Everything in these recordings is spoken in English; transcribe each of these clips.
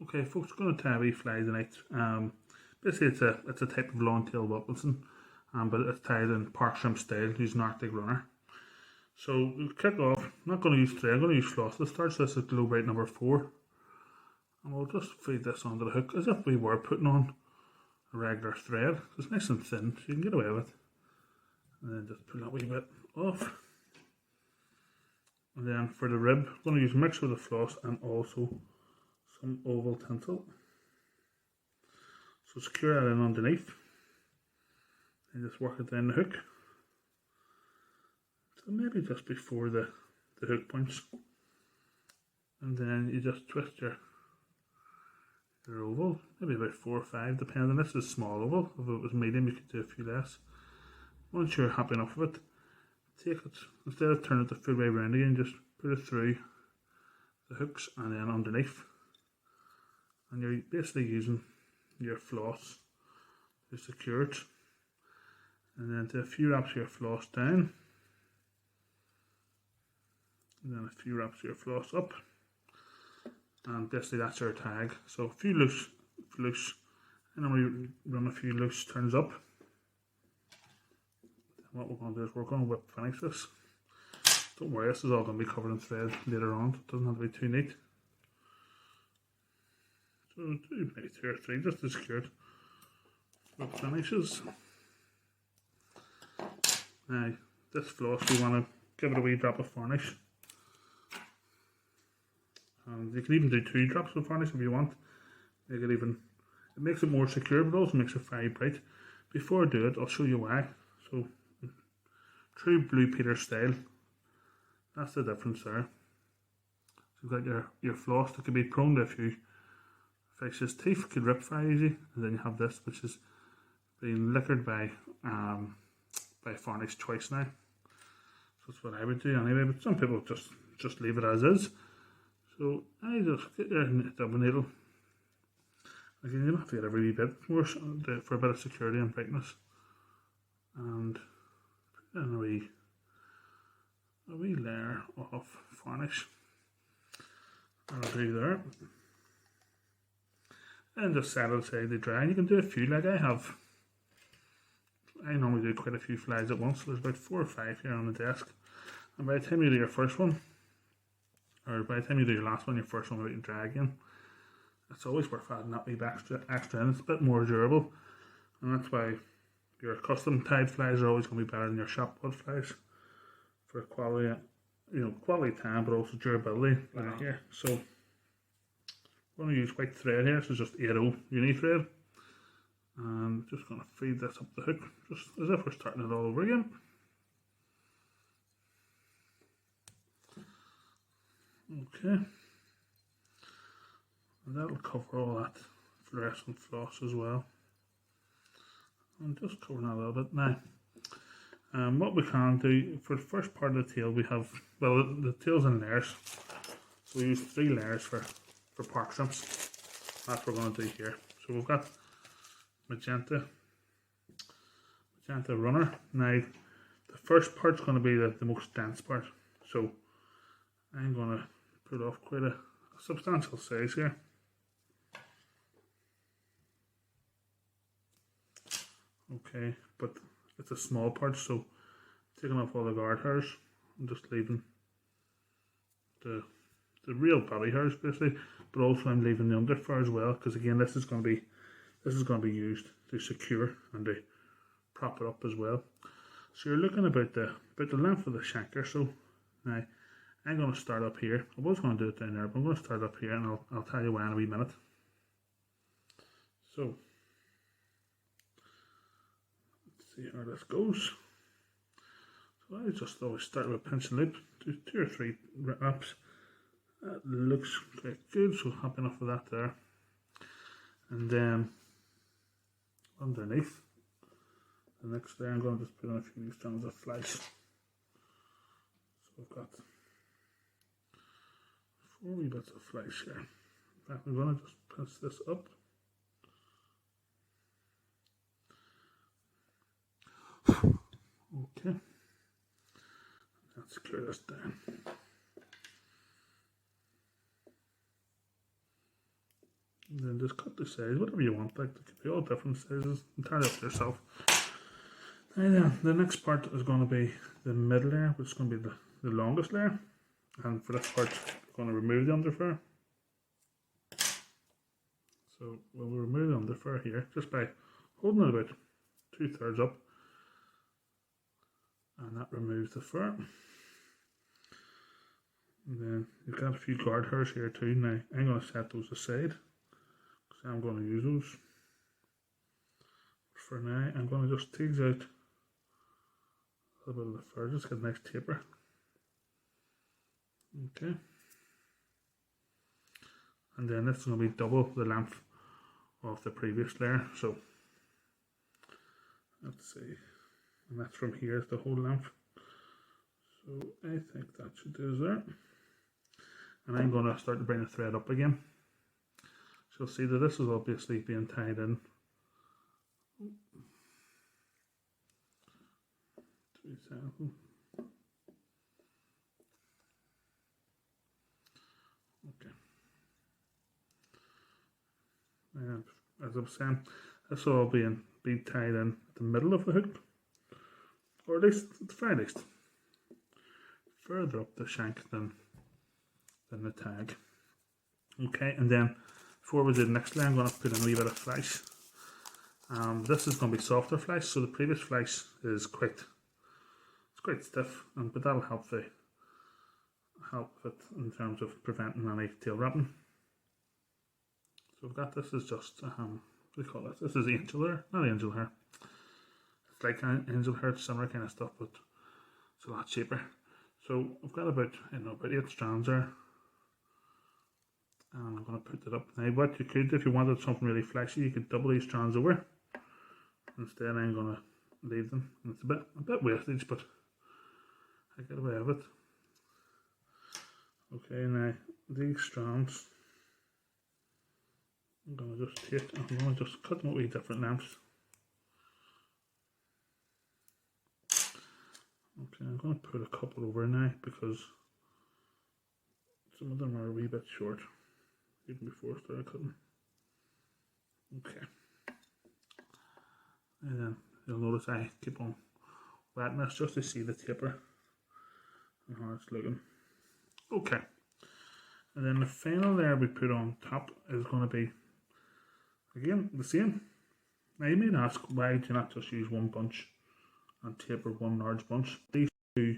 Okay, folks, we're going to tie a wee fly tonight. Basically, it's a type of long-tail Wilkinson, but it's tied in park shrimp style using Artic runner. So we'll kick off. I'm not going to use thread. I'm going to use floss. Let's start this at Globrite No4, and we'll just feed this onto the hook as if we were putting on a regular thread. It's nice and thin, so you can get away with it. And then just pull that wee bit off. And then for the rib, I'm going to use a mixture of the floss and also some oval tinsel. So secure that in underneath and just work it down the hook. So maybe just before the hook points. And then you just twist your oval, maybe about 4 or 5 depending. This is small oval. If it was medium you could do a few less. Once you're happy enough with it, take it, instead of turning it the full way around again, just put it through the hooks and then underneath. And you're basically using your floss to secure it. And then do a few wraps of your floss down. And then a few wraps of your floss up. And basically that's your tag. So a few loose, and then we run a few loose turns up. What we're going to do is we're going to whip finish this. Don't worry, this is all going to be covered in thread later on. It doesn't have to be too neat. So do maybe 2 or 3 just to secure it. Whip finishes. Now this floss we want to give it a wee drop of varnish. And you can even do 2 drops of varnish if you want. Make it even. It makes it more secure, but also makes it very bright. Before I do it, I'll show you why. So true Blue Peter style. That's the difference there. So you've got your floss that could be prone to a few fixes. Teeth could rip very easy, and then you have this which is being lacquered by varnish twice now. So that's what I would do anyway, but some people just leave it as is. So I just get your double needle. Again, you don't have to get every wee bit more for a bit of security and brightness. And put in a wee layer of varnish. That'll do there. And just set it aside to dry. And you can do a few, like I normally do quite a few flies at once. So there's about 4 or 5 here on the desk. And by the time you do your first one, or by the time you do your last one, your first one will be dry again. It's always worth adding that wee bit extra in. It's a bit more durable. And that's why your custom tied flies are always going to be better than your shop bought flies for quality, quality time, but also durability. Here, so we're going to use white thread here. This is just 80 uni thread, and just going to feed this up the hook, just as if we're starting it all over again. Okay, and that'll cover all that fluorescent floss as well. And just covering that a little bit now. What we can do for the first part of the tail, we have, well, the tail's in layers, so we use 3 layers for park shrimps. That's what we're going to do here. So we've got magenta runner. Now the first part's going to be the most dense part, so I'm going to put off quite a substantial size here. Okay, but it's a small part, so taking off all the guard hairs and just leaving the real body hairs basically, but also I'm leaving the under fur as well, because again this is going to be used to secure and to prop it up as well. So you're looking about the length of the shanker. So now I'm going to start up here. I was going to do it down there, but I'm going to start up here, and I'll tell you why in a wee minute. So see how this goes. So I just always start with a pinch and loop, do 2 or 3 wraps. That looks quite good, so happy enough with that there. And then underneath the next layer, I'm going to just put in a few strands of flies. So I've got 4 wee bits of flies here. In fact, I'm going to just pinch this up. Okay, let's clear this down. and just cut the size, whatever you want. Like, they could be all different sizes, entirely up to yourself. And then the next part is going to be the middle layer, which is going to be the longest layer. And for this part, we're going to remove the underfur. So we'll remove the underfur here just by holding it about 2/3 up, and that removes the fur. And then you've got a few guard hairs here too. Now I'm going to set those aside because I'm going to use those. For now, I'm going to just tease out a little bit of the fur, just get a nice taper. Okay. And then this is going to be double the length of the previous layer. So let's see, and that's from here is the whole length. So I think that should do us there. And I'm going to start to bring the thread up again. So you'll see that this is obviously being tied in. Okay. And as I was saying, this will all be tied in at the middle of the hook, or at least at the very least further up the shank than the tag. Okay, and then before we do the next layer, I'm going to put in a wee bit of flesh. This is going to be softer flesh, so the previous flesh is quite stiff, but that'll help it in terms of preventing any tail wrapping. So I've got this is just what do you call it? This is angel hair, not angel hair. It's like angel hair, similar kind of stuff, but it's a lot cheaper. So I've got about 8 strands there, and I'm going to put it up. Now what you could, if you wanted something really fleshy, you could double these strands over. Instead I'm going to leave them, and it's a bit wastage, but I get away with it. Okay, now these strands I'm going to just cut them out with different lengths. Okay, I'm going to put a couple over now because some of them are a wee bit short, even before I started cutting. Okay. And then you'll notice I keep on wetting this just to see the taper and how it's looking. Okay. And then the final layer we put on top is going to be, again, the same. Now you may ask, why do you not just use one bunch and taper one large bunch? These two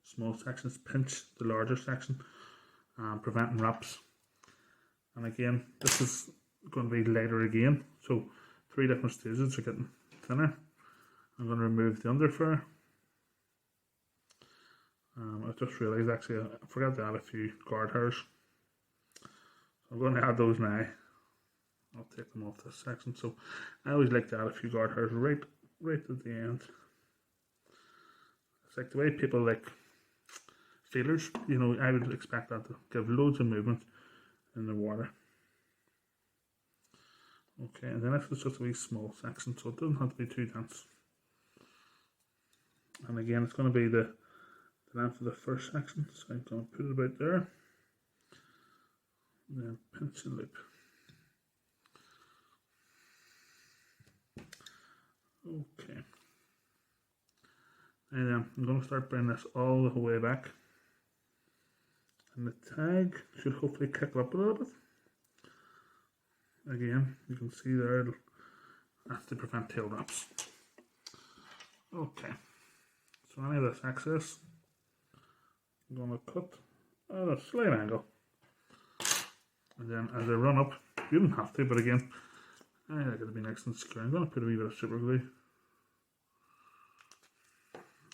small sections pinch the larger section, preventing wraps. And again, this is going to be lighter again, so 3 different stages are getting thinner. I'm going to remove the underfur. I just realised actually I forgot to add a few guard hairs, so I'm going to add those now. I'll take them off this section. So I always like to add a few guard hairs right at the end. It's like the way people like feelers, I would expect that to give loads of movement in the water. Okay, and then this is just a wee small section, so it doesn't have to be too dense. And again, it's going to be the length of the first section, so I'm going to put it about there. And then pinch and loop. Okay. And then I'm going to start bringing this all the way back. And the tag should hopefully kick up a little bit. Again, you can see there, that's to prevent tail wraps. Okay. So any of this excess, I'm going to cut at a slight angle. And then as I run up, you don't have to, but again, I like it to be nice and secure. I'm going to put a wee bit of super glue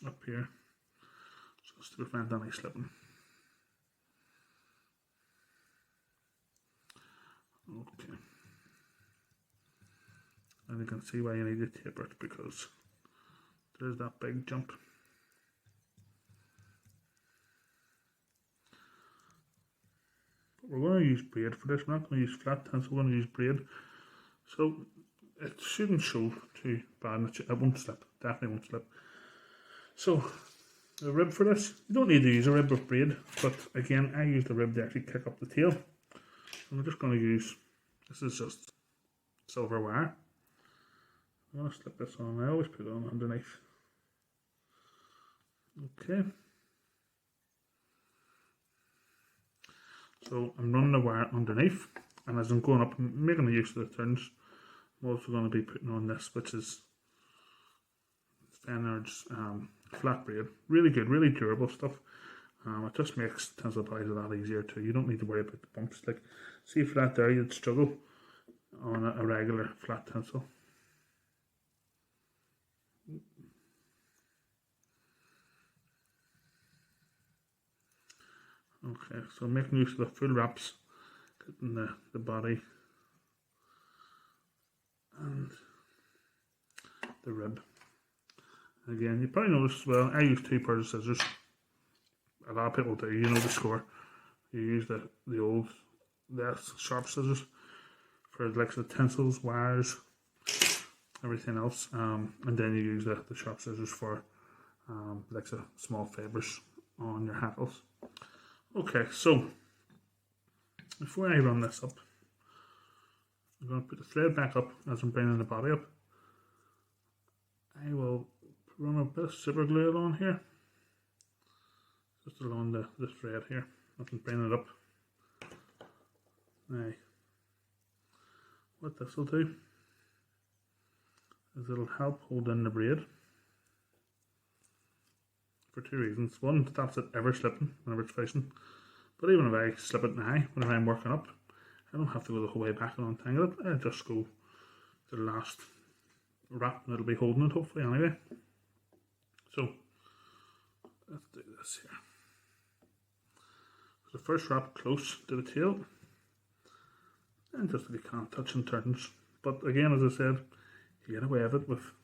up here, just to prevent any slipping. Okay. And you can see why you need to taper it, because there's that big jump. But we're going to use braid for this. We're not going to use flat tinsel, we're going to use braid. So it shouldn't show too bad, and it won't slip, definitely won't slip. So the rib for this, you don't need to use a rib with braid, but again I use the rib to actually kick up the tail. And we're just going to use This is just silver wire. I'm going to slip this on. I always put it on underneath. Okay. So I'm running the wire underneath, and as I'm going up and making the use of the turns, I'm also going to be putting on this, which is Fenner's flat braid. Really good, really durable stuff. It just makes tinsel bodies a lot easier too. You don't need to worry about the bumps. Like, see flat there, you'd struggle on a regular flat tinsel. Okay, so making use of the full wraps, getting the body and the rib. Again, you probably noticed as well, I use 2 pairs of scissors. A lot of people do, you know the score. You use the old less sharp scissors for like the tinsels, wires, everything else, and then you use the sharp scissors for like the small fibres on your hackles. Okay, so before I run this up, I'm going to put the thread back up as I'm bringing the body up. I will run a bit of super glue on here, just along the thread here as I'm bringing it up. Now, what this will do is it'll help hold in the braid for 2 reasons. One, stops it ever slipping whenever it's fishing. But even if I slip it now, whenever I'm working up, I don't have to go the whole way back and untangle it. I just go to the last wrap and it'll be holding it hopefully anyway. So, let's do this here. So the first wrap close to the tail, and just if you can't touch and turns. But again, as I said, you get away with it with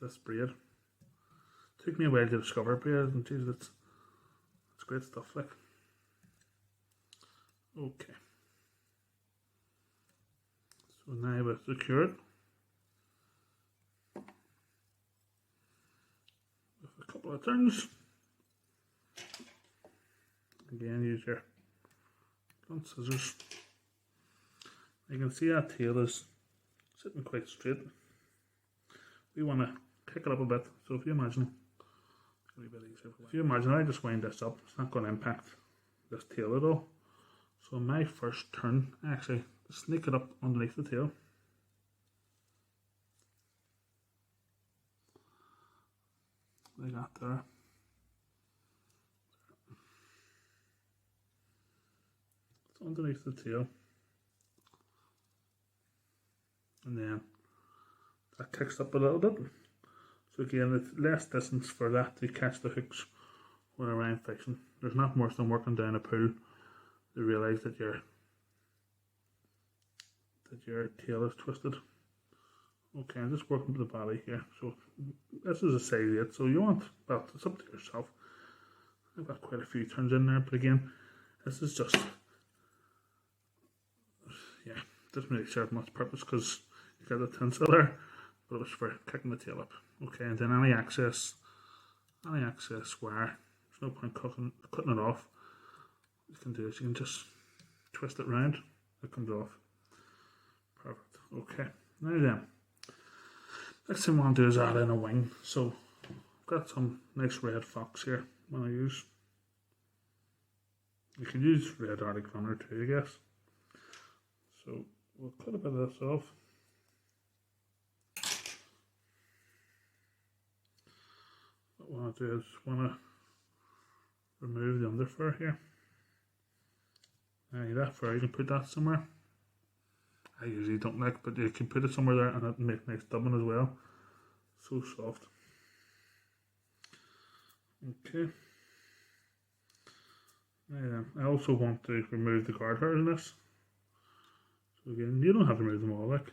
this braid. Took me a while to discover braid, and geez, it's great stuff, like. Okay. So now we've secured with a couple of turns. Again, use your blunt scissors. You can see that tail is sitting quite straight. We want to kick it up a bit, so if you imagine, I just wind this up, it's not going to impact this tail at all. So my first turn, I actually sneak it up underneath the tail. Like that there. It's underneath the tail. And then that kicks up a little bit. So again, it's less distance for that to catch the hooks whenever I'm fishing. There's not worse than working down a pool to realise that your tail is twisted. Okay, I'm just working with the body here. So this is a size 8, so you want, well, it's up to yourself. I've got quite a few turns in there, but again, this is just, yeah, doesn't really serve much purpose because you got the tinsel there, but it was for kicking the tail up. Okay, and then any excess wire, there's no point cutting it off. What you can do is you can just twist it round, it comes off. Perfect. Okay, now then, next thing I want to do is add in a wing. So I've got some nice red fox here I'm going to use. You can use red Artic runner too, I guess. So we'll cut a bit of this off. What I want to do is remove the underfur here. That fur, you can put that somewhere. I usually don't like, but you can put it somewhere there and it'll make nice dubbing as well. So soft. Okay. I also want to remove the guard hairs in this. So again, you don't have to remove them all, like.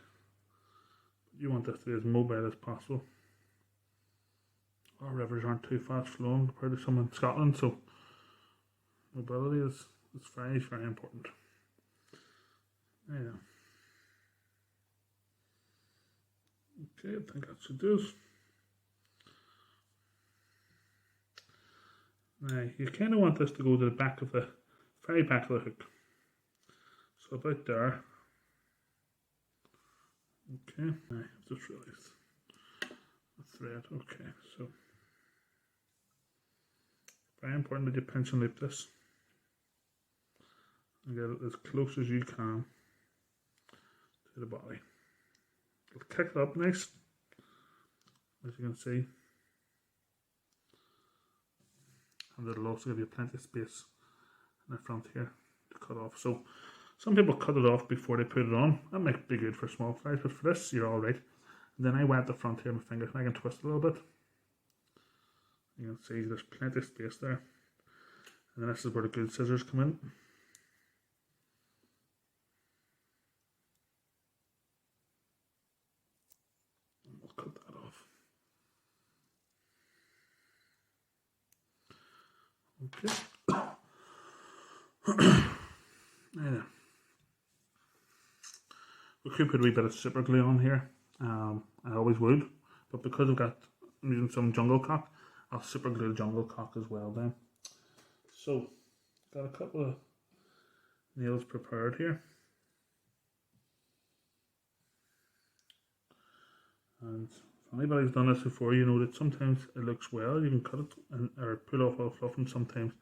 You want this to be as mobile as possible. Our rivers aren't too fast flowing compared to some in Scotland, so mobility is very, very important. Okay, I think that should do it. Now, you kind of want this to go to the back of the very back of the hook. So about there. Okay, I've just realised the thread. Okay, so very important that you pinch and loop this and get it as close as you can to the body. It'll kick it up nice, as you can see, and it'll also give you plenty of space in the front here to cut off. So some people cut it off before they put it on. That might be good for small flies, but for this you're alright. And then I wet the front here with my fingers and I can twist a little bit. You can see there's plenty of space there. And then this is where the good scissors come in. And we'll cut that off. Okay. Now, we could put a wee bit of super glue on here. I always would, but because I'm using some jungle cock, I'll super glue the jungle cock as well then. So, got a couple of nails prepared here. And if anybody's done this before, you know that sometimes it looks well, you can cut it or pull off all fluff, and sometimes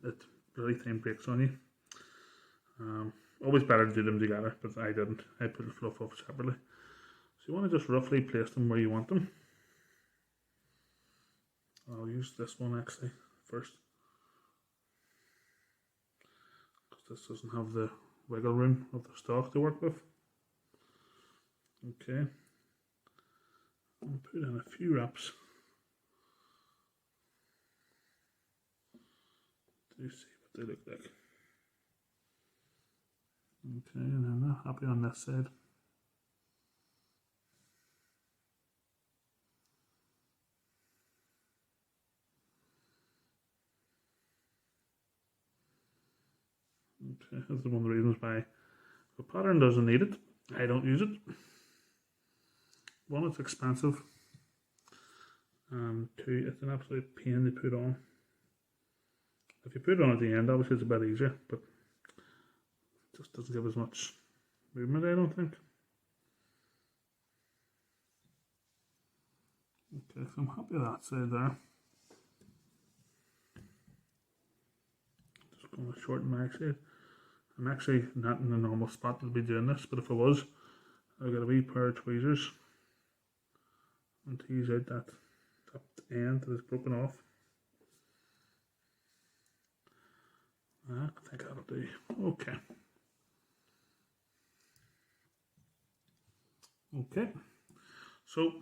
it really time breaks on you. Always better to do them together, but I didn't. I put the fluff off separately. So you want to just roughly place them where you want them. I'll use this one actually first, because this doesn't have the wiggle room of the stalk to work with. Okay. I'll put in a few wraps to see what they look like. Okay, and I'm not happy on this side. Okay, that's one of the reasons why the pattern doesn't need it. I don't use it. One, it's expensive, and two, it's an absolute pain to put on. If you put it on at the end, obviously it's a bit easier, but it just doesn't give as much movement, I don't think. Okay, so I'm happy with that side there. Just going to shorten my side. I'm actually not in the normal spot to be doing this, but if I was, I've got a wee pair of tweezers and tease out that end that is broken off. I think that'll do. Okay. Okay. So,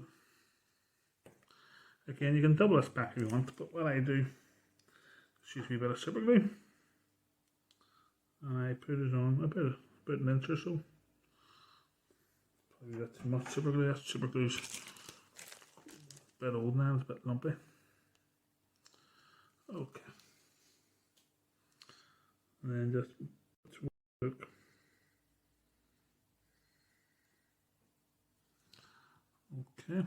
again, you can double this back if you want, but what I do is use a bit of super glue. And I put it on about an inch or so. Probably got too much super glue. That super glue's a bit old now, it's a bit lumpy. Okay. And then just look. Okay.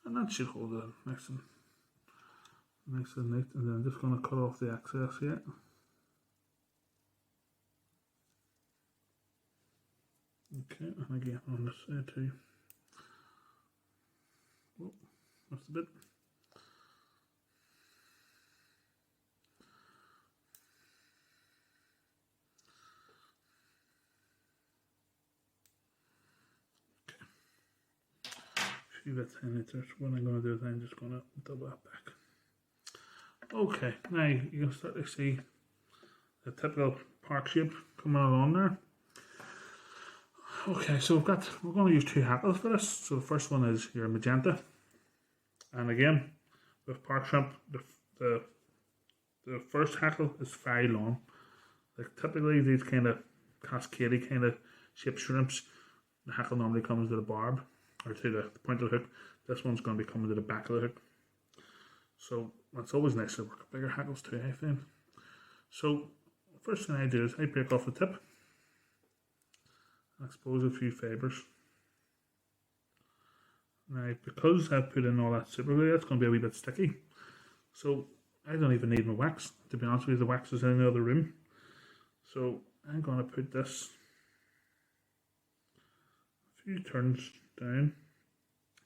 And that should hold it nice and neat. And then I'm just going to cut off the excess here. Okay, and again on this side too. Oh, that's a bit. Okay. A few bits in it. What I'm going to do is I'm just going to double that back. Okay, now you can start to see the typical park shape coming along there. Okay, so we're going to use two hackles for this. So the first one is your magenta, and again with park shrimp, the first hackle is 5 long. Like typically these kind of cascadey kind of shaped shrimps, the hackle normally comes to the barb or to the point of the hook. This one's going to be coming to the back of the hook. So that's always nice to work with bigger hackles too, I find. So first thing I do is I break off the tip. Expose a few fibres. Now, because I've put in all that super glue, it's going to be a wee bit sticky. So I don't even need my wax. To be honest with you, the wax is in the other room. So I'm going to put this a few turns down,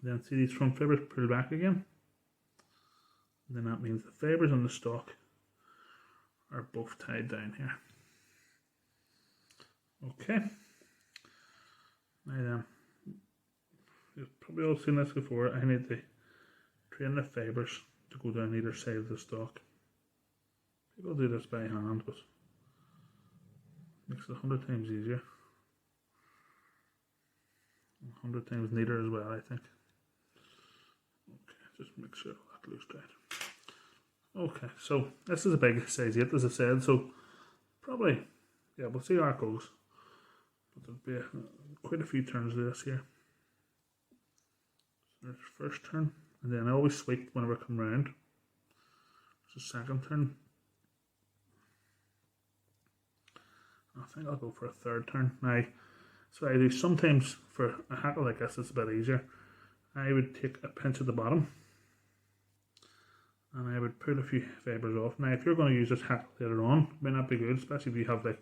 then see these front fibres pull back again, and then that means the fibres on the stalk are both tied down here. Okay, now then, you've probably all seen this before. I need to train the fibres to go down either side of the stalk. People do this by hand, but it makes it 100 times easier, 100 times neater as well, I think. Okay, just make sure that looks right. Okay, so this is a big size 8, as I said, so probably, yeah, we'll see how it goes. But there'll be quite a few turns of this here. So there's first turn, and then I always sweep whenever I come round. There's a second turn. I think I'll go for a third turn. Now, so I do sometimes for a hackle like this, it's a bit easier. I would take a pinch at the bottom, and I would pull a few fibres off. Now, if you're going to use this hackle later on, it may not be good, especially if you have like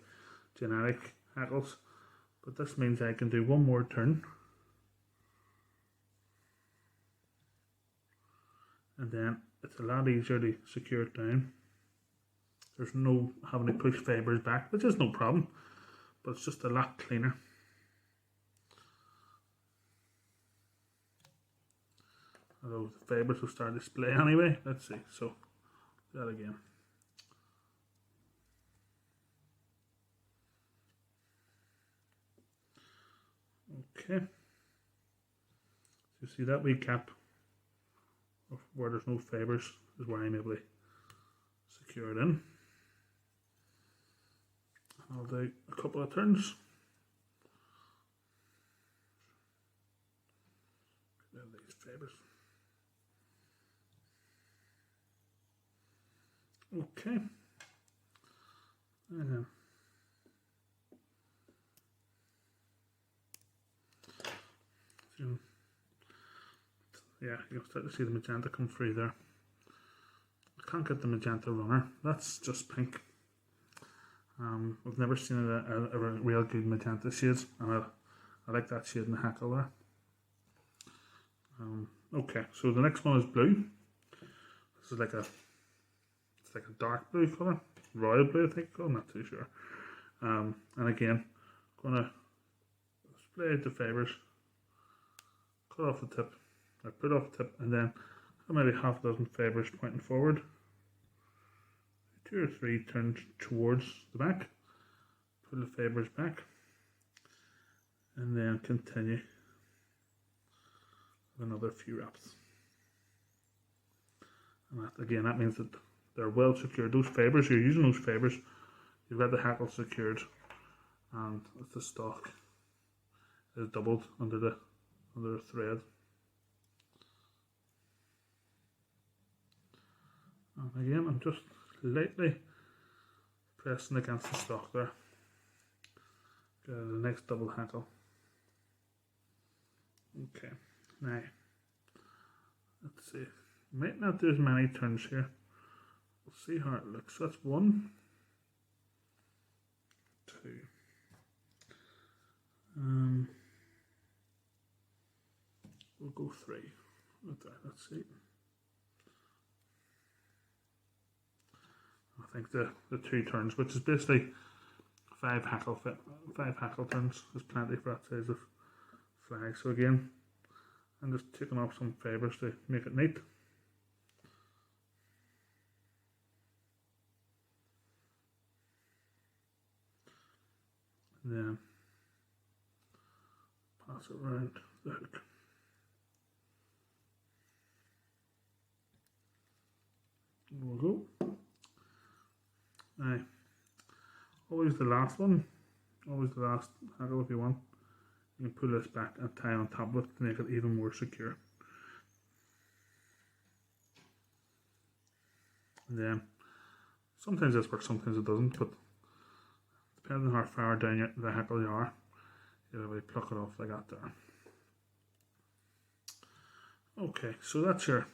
generic hackles. But this means I can do one more turn, and then it's a lot easier to secure it down. There's no having to push fibres back, which is no problem, but it's just a lot cleaner. Although the fibres will start to display anyway. Let's see, so that again. Okay, so you see that wee cap of where there's no fibres is where I'm able to secure it in. I'll do a couple of turns. Get rid of these fibres. Okay. And then yeah, you can start to see the magenta come through there. I can't get the magenta runner. That's just pink. I've never seen a real good magenta shade, and I like that shade in the hackle there. Okay, so the next one is blue. This is like a dark blue colour, royal blue I think. I'm not too sure. And again, gonna spray out the fibres, cut off the tip, or put off the tip, and then maybe half a dozen fibres pointing forward. 2 or 3 turns towards the back, pull the fibres back, and then continue with another few wraps. And that, again, that means that they're well secured. Those fibres, you're using those fibres, you've got the hackle secured, and the stalk is doubled under the thread. And again, I'm just lightly pressing against the stalk there. Get the next double hackle. Okay, now let's see. Might not do as many turns here. We'll see how it looks. That's 1, 2. We'll go 3. Let's see. I think the 2 turns, which is basically 5 hackle turns, is plenty for that size of flag. So again, I'm just taking off some fibres to make it neat. And then pass it around the hook. There we go. Now, always the last one, always the last hackle if you want. You can pull this back and tie on top of it to make it even more secure. And then, sometimes this works, sometimes it doesn't, but depending on how far down the hackle you are, you'll be able to pluck it off like that there. Okay, so that's your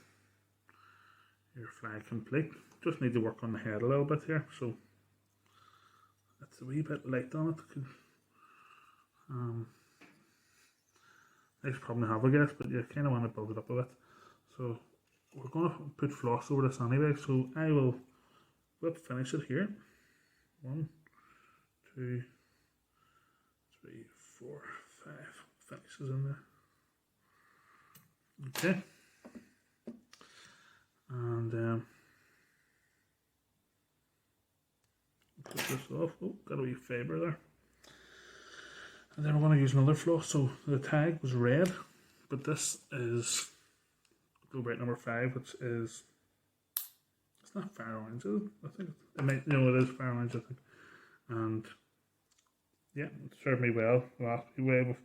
flag complete. Just need to work on the head a little bit here, so it's a wee bit light on it. Nice problem to have, I guess, but you kind of want to build it up a bit. So we're going to put floss over this anyway, so I will whip finish it here. 1, 2, 3, 4, 5 finishes in there. Okay. And put this off. Oh, got a wee fibre there. And then we're going to use another floss. So the tag was red, but this is Globrite No4, which is, it's not fire orange, is it? I think it might, no, it is fire orange, I think. And yeah, it served me well the last few way with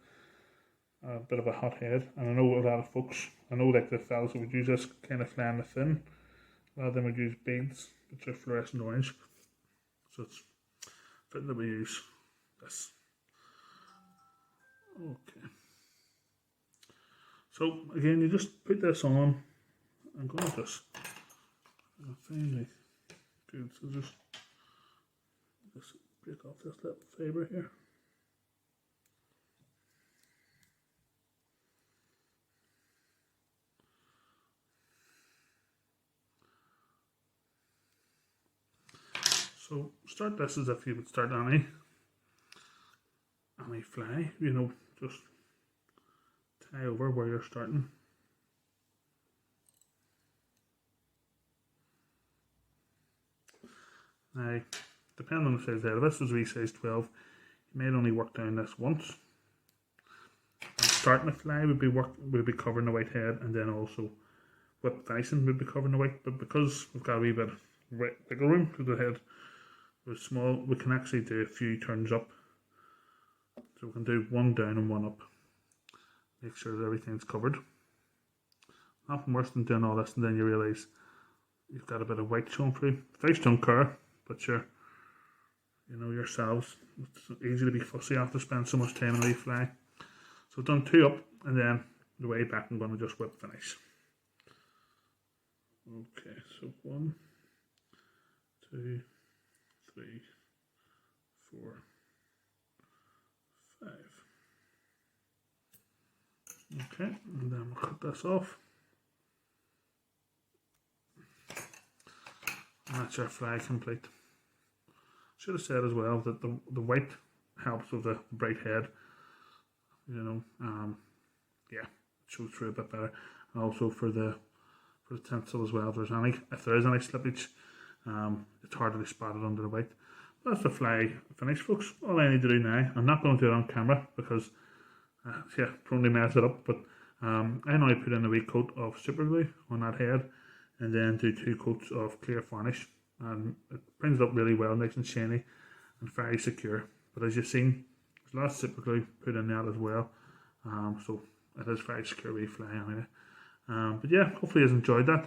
a bit of a hot head. And I know a lot of folks, I know like the fellas that would use this kind of fly in the fin. A lot of them would use beads, which are fluorescent orange. So it's fitting that we use this. Okay. So again, you just put this on. I'm going to just find the good scissors. Just break off this little fibre here. So start this as if you would start any fly, you know, just tie over where you're starting. Now, depending on the size there, this was size 12, you might only work down this once. And starting the fly would be covering the white head, and then also whip finishing would be covering the white, but because we've got a wee bit of wiggle room to the head, it's small, we can actually do a few turns up. So we can do one down and one up. Make sure that everything's covered. Nothing worse than doing all this and then you realise you've got a bit of white showing through. Fish don't care, but you know yourselves, it's easy to be fussy after spending so much time on a wee fly. So I've done 2 up, and then the way back I'm going to just whip finish. Okay, so 1, 2, 3, 4, 5. Okay, and then we'll cut this off. And that's our fly complete. Should have said as well that the white helps with the bright head. You know, yeah, it shows through a bit better. And also for the tinsel as well. If there is any slippage, it's hard to be spotted under the white. That's the fly finish, folks. All I need to do now, I'm not going to do it on camera because yeah, probably mess it up, but I now put in a wee coat of super glue on that head and then do 2 coats of clear varnish, and it brings it up really well, nice and shiny and very secure. But as you've seen, there's lots of super glue put in that as well, so it is very secure wee fly anyway. But yeah, hopefully you've enjoyed that.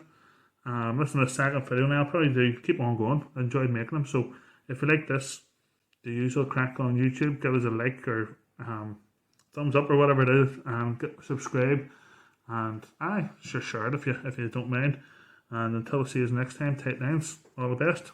Listen to the second video now, I'll probably do keep on going. I enjoyed making them, so if you like this, the usual crack on YouTube, give us a like or thumbs up or whatever it is, and subscribe, and share it if you don't mind. And until we see you next time, tight lines, all the best.